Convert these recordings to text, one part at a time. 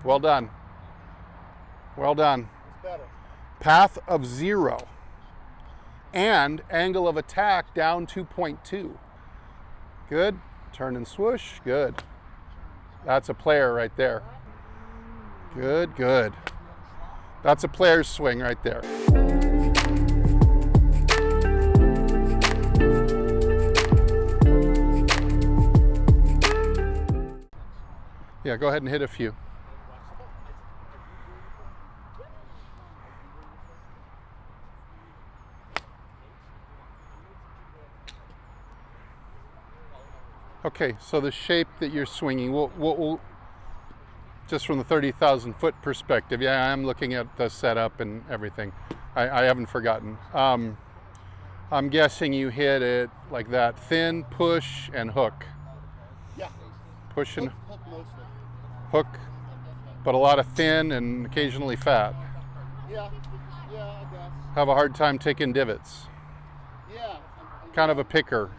Well done. Well done. It's better. Path of 0 and angle of attack down 2.2. Good. Turn and swoosh. Good. That's a player right there. Good, good. That's a player's swing right there. Yeah, go ahead and hit a few. Okay, so the shape that you're swinging, we'll just from the 30,000 foot perspective, yeah, I'm looking at the setup and everything. I haven't forgotten. I'm guessing you hit it like that, thin, push, and hook. Yeah. Push and Hook mostly. hook, but a lot of thin and occasionally fat. Yeah, I guess. Have a hard time taking divots. Yeah. Kind of a picker.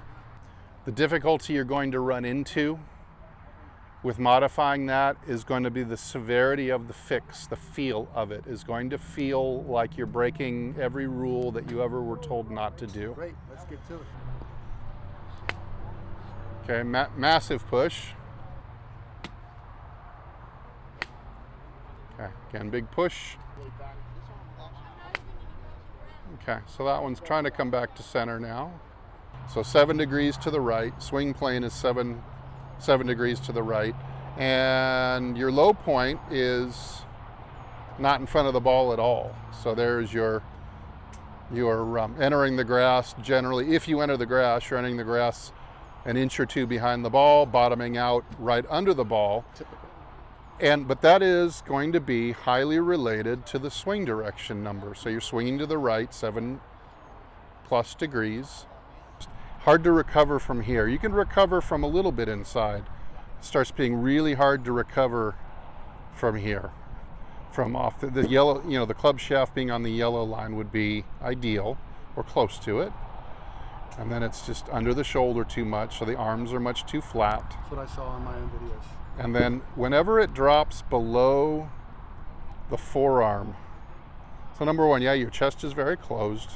The difficulty you're going to run into with modifying that is going to be the severity of the fix. The feel of it is going to feel like you're breaking every rule that you ever were told not to do. Great, let's get to it. Okay, massive push. Okay, again, big push. Okay, so that one's trying to come back to center now. So 7 degrees to the right. Swing plane is 7 degrees to the right. And your low point is not in front of the ball at all. So there's your entering the grass. Generally, if you enter the grass, you're entering the grass an inch or two behind the ball, bottoming out right under the ball. But that is going to be highly related to the swing direction number. So you're swinging to the right, 7+ degrees. Hard to recover from here. You can recover from a little bit inside. It starts being really hard to recover from here. From off the yellow, the club shaft being on the yellow line would be ideal, or close to it. And then it's just under the shoulder too much, so the arms are much too flat. That's what I saw on my own videos. And then whenever it drops below the forearm, so number one, yeah, your chest is very closed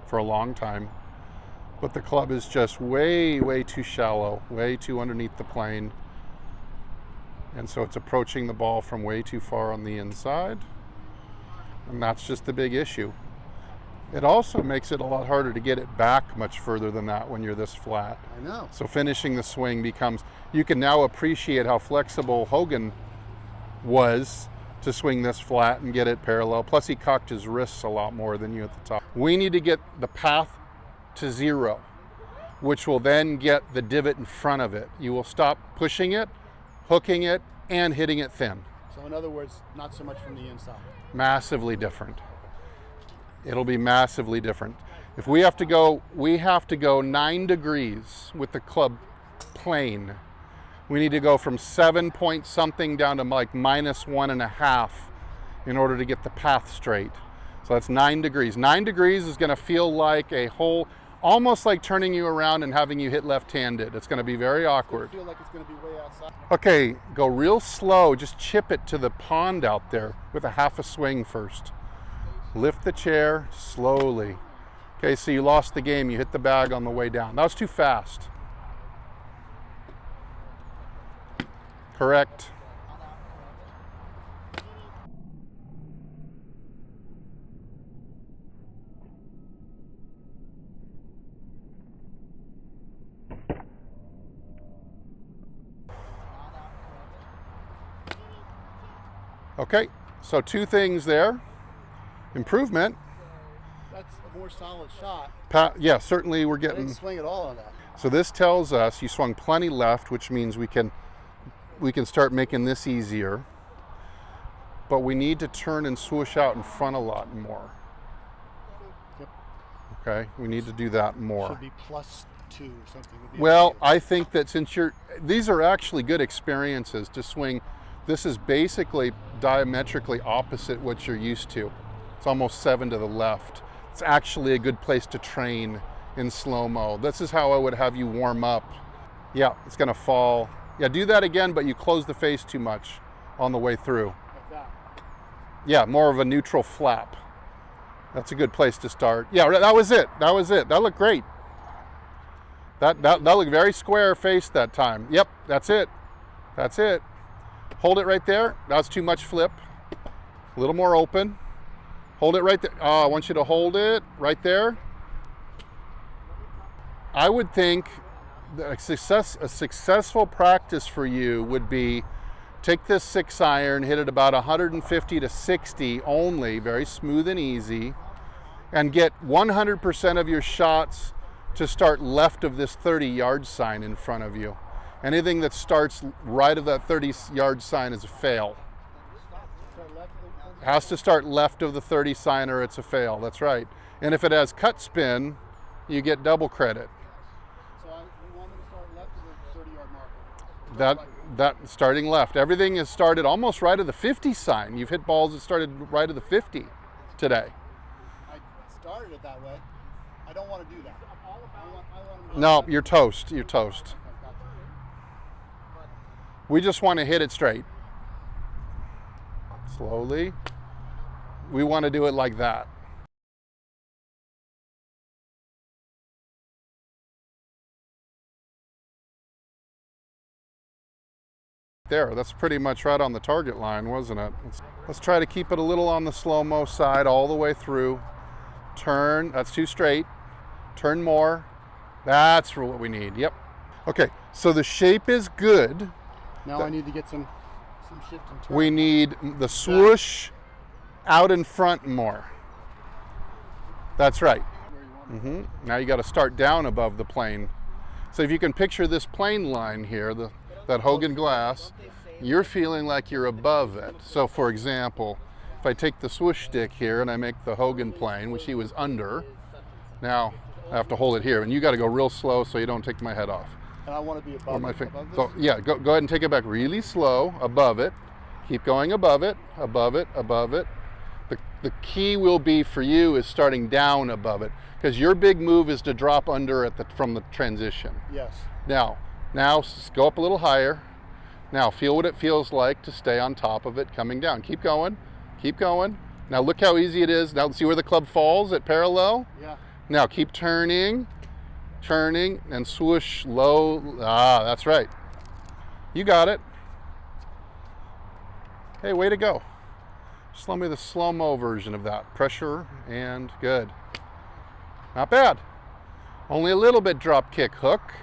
for a long time, but the club is just way, way too shallow, way too underneath the plane. And so it's approaching the ball from way too far on the inside. And that's just the big issue. It also makes it a lot harder to get it back much further than that when you're this flat. I know. So finishing the swing becomes, you can now appreciate how flexible Hogan was to swing this flat and get it parallel. Plus he cocked his wrists a lot more than you at the top. We need to get the path to 0, which will then get the divot in front of it. You will stop pushing it, hooking it, and hitting it thin. So in other words, not so much from the inside. Massively different. It'll be massively different. If we have to go 9 degrees with the club plane. We need to go from 7 point something down to like -1.5 in order to get the path straight. So that's 9 degrees. 9 degrees is going to feel like a whole, almost like turning you around and having you hit left-handed. It's going to be very awkward. I feel like it's going to be way outside. Okay, go real slow. Just chip it to the pond out there with a half a swing first. Lift the chair slowly. Okay, so you lost the game. You hit the bag on the way down. That was too fast. Correct. Okay, so 2 things there. Improvement. That's a more solid shot. Yeah, certainly we're I getting. didn't swing at all on that. So this tells us you swung plenty left, which means we can start making this easier. But we need to turn and swoosh out in front a lot more. Yep. Okay, we need to do that more. Should be +2 or something. Well, I think that since these are actually good experiences to swing. This is basically diametrically opposite what you're used to. It's almost 7 to the left. It's actually a good place to train in slow-mo. This is how I would have you warm up. Yeah, it's gonna fall. Yeah, do that again, but you close the face too much. on the way through. Like that. Yeah, more of a neutral flap. That's a good place to start. Yeah, that was it. That was it. That looked great. That looked very square faced that time. Yep, that's it. That's it. Hold it right there. That's too much flip. A little more open. Hold it right there. Oh, I want you to hold it right there. I would think that a successful practice for you would be take this 6-iron, hit it about 150 to 60 only, very smooth and easy, and get 100% of your shots to start left of this 30-yard sign in front of you. Anything that starts right of that 30-yard sign is a fail. It has to start left of the 30 sign or it's a fail. That's right. And if it has cut spin, you get double credit. So you want me to start left of the 30-yard marker? That starting left. Everything is started almost right of the 50 sign. You've hit balls that started right of the 50 today. I started it that way. I don't want to do that. No, you're toast. You're toast. We just want to hit it straight. Slowly. We want to do it like that. There, that's pretty much right on the target line, wasn't it? Let's try to keep it a little on the slow-mo side all the way through. Turn, that's too straight. Turn more. That's what we need, yep. Okay, so the shape is good. Now I need to get some shift and turn. We need the swoosh out in front more. That's right. Now you got to start down above the plane. So if you can picture this plane line here, that Hogan glass, you're feeling like you're above it. So for example, if I take the swoosh stick here and I make the Hogan plane, which he was under, now I have to hold it here, and you got to go real slow so you don't take my head off. And I want to be above, above this? Go ahead and take it back really slow, above it. Keep going above it, above it, above it. The key will be for you is starting down above it, because your big move is to drop under from the transition. Yes. Now go up a little higher. Now feel what it feels like to stay on top of it coming down. Keep going, keep going. Now look how easy it is. Now see where the club falls at parallel? Yeah. Now keep turning, and swoosh low. Ah, that's right. You got it. Hey, way to go. Just let me the slow-mo version of that. Pressure and good. Not bad. Only a little bit drop kick hook.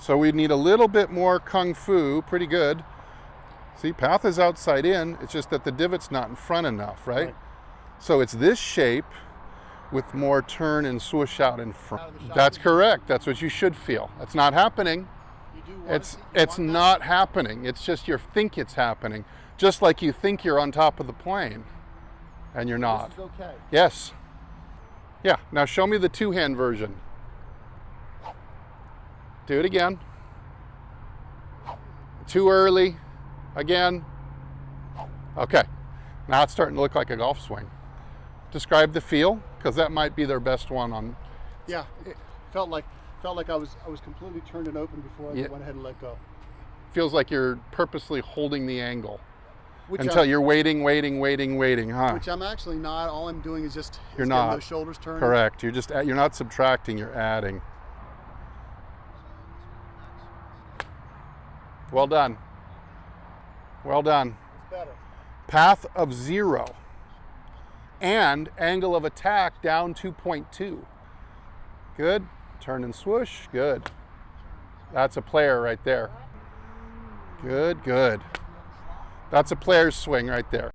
So we need a little bit more kung fu. Pretty good. See, path is outside in. It's just that the divot's not in front enough, right? So it's this shape with more turn and swoosh out in front. That's correct. That's what you should feel. That's not happening. It's not happening. It's just you think it's happening. Just like you think you're on top of the plane and you're not. This is okay. Yes. Yeah. Now show me the two-hand version. Do it again. Too early. Again. Okay. Now it's starting to look like a golf swing. Describe the feel, because that might be their best one on. Yeah, it felt like I was completely turned and open before I went ahead and let go. Feels like you're purposely holding the angle until you're waiting, huh? Which I'm actually not. All I'm doing is just getting those shoulders turning. Correct. You're not subtracting. You're adding. Well done. Well done. It's better. Path of 0. And angle of attack down 2.2. Good. Turn and swoosh. Good. That's a player right there. Good, good. That's a player's swing right there.